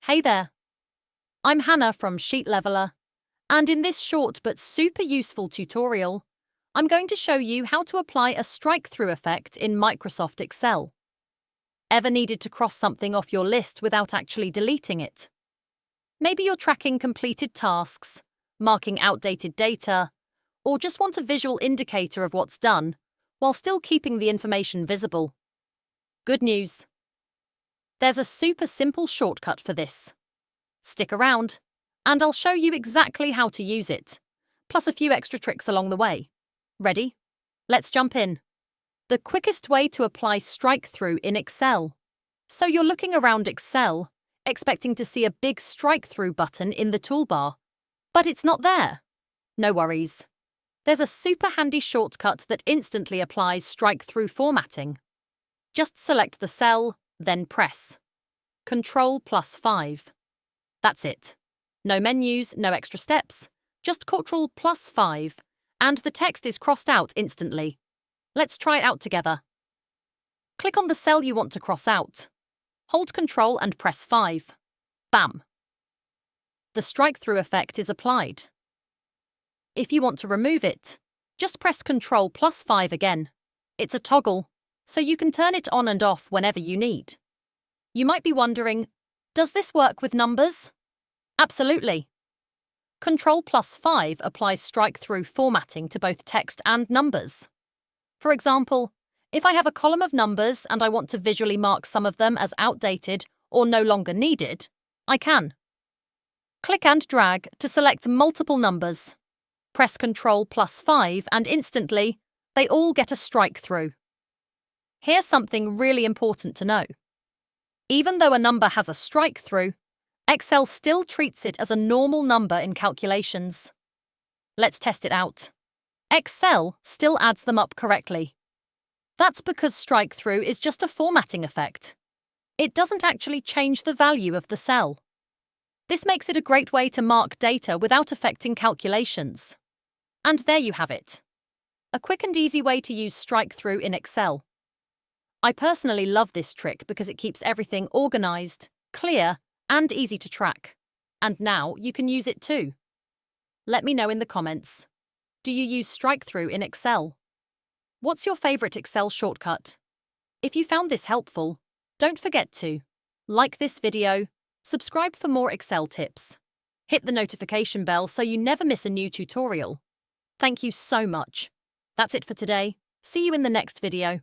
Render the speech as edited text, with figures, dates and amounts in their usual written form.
Hey there, I'm Hannah from Sheet Leveler, and in this short but super useful tutorial, I'm going to show you how to apply a strike-through effect in Microsoft Excel. Ever needed to cross something off your list without actually deleting it? Maybe you're tracking completed tasks, marking outdated data, or just want a visual indicator of what's done, while still keeping the information visible. Good news! There's a super simple shortcut for this. Stick around, and I'll show you exactly how to use it, plus a few extra tricks along the way. Ready? Let's jump in. The quickest way to apply strike-through in Excel. So you're looking around Excel, expecting to see a big strike-through button in the toolbar, but it's not there. No worries. There's a super handy shortcut that instantly applies strike-through formatting. Just select the cell, then press Ctrl+5. That's it. No menus, no extra steps, just Ctrl+5, and the text is crossed out instantly. Let's try it out together. Click on the cell you want to cross out. Hold Ctrl and press 5. Bam! The strike-through effect is applied. If you want to remove it, just press Ctrl+5 again. It's a toggle, so you can turn it on and off whenever you need. You might be wondering, does this work with numbers? Absolutely. Ctrl+5 applies strike-through formatting to both text and numbers. For example, if I have a column of numbers and I want to visually mark some of them as outdated or no longer needed, I can. Click and drag to select multiple numbers. Press Ctrl+5 and instantly, they all get a strike-through. Here's something really important to know. Even though a number has a strike-through, Excel still treats it as a normal number in calculations. Let's test it out. Excel still adds them up correctly. That's because strike-through is just a formatting effect. It doesn't actually change the value of the cell. This makes it a great way to mark data without affecting calculations. And there you have it. A quick and easy way to use strike-through in Excel. I personally love this trick because it keeps everything organized, clear, and easy to track. And now you can use it too. Let me know in the comments. Do you use strike-through in Excel? What's your favorite Excel shortcut? If you found this helpful, don't forget to like this video, subscribe for more Excel tips, hit the notification bell so you never miss a new tutorial. Thank you so much. That's it for today. See you in the next video.